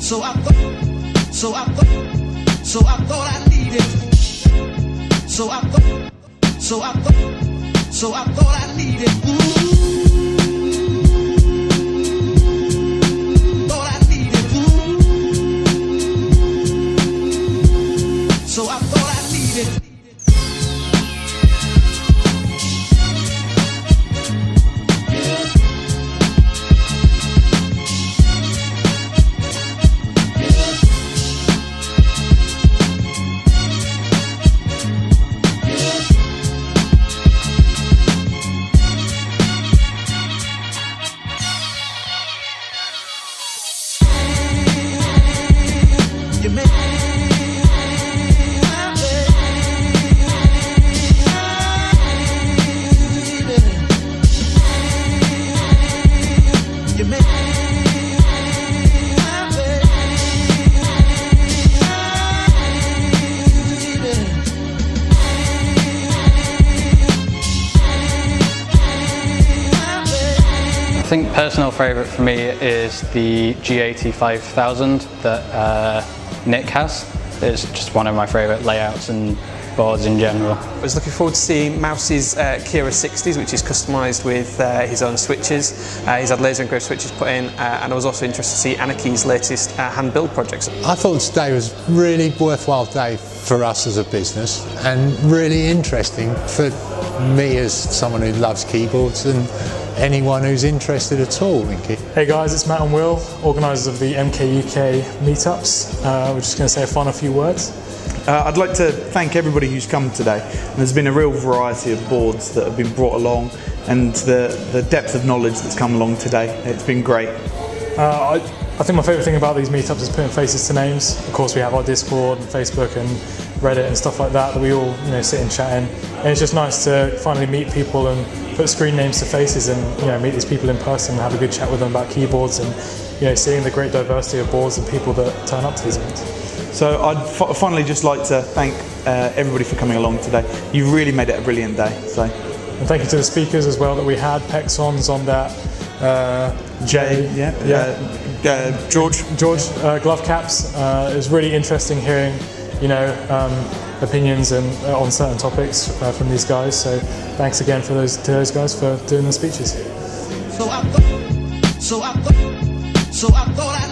So I thought I needed. So I thought I needed. Thought I needed. So I thought I needed. I think personal favourite for me is the G80 5000 that Nick has. It's just one of my favourite layouts and boards in general. I was looking forward to seeing Mouse's Kira 60s, which is customised with his own switches. He's had laser engraved switches put in, and I was also interested to see Anaki's latest hand build projects. I thought today was a really worthwhile day for us as a business, and really interesting for me as someone who loves keyboards and anyone who's interested at all in key. Hey guys, it's Matt and Will, organisers of the MK UK Meetups. We're just going to say a final few words. I'd like to thank everybody who's come today. There's been a real variety of boards that have been brought along, and the depth of knowledge that's come along today. It's been great. I think my favourite thing about these meetups is putting faces to names. Of course, we have our Discord and Facebook and Reddit and stuff like that we all sit and chat in. And it's just nice to finally meet people and put screen names to faces and meet these people in person and have a good chat with them about keyboards and seeing the great diversity of boards and people that turn up to these events. So I'd finally just like to thank everybody for coming along today. You've really made it a brilliant day. So. And thank you to the speakers as well that we had, Pexons on that, Jay, George, glove caps. It was really interesting hearing opinions and on certain topics from these guys. So thanks again to those guys for doing the speeches. So I thought I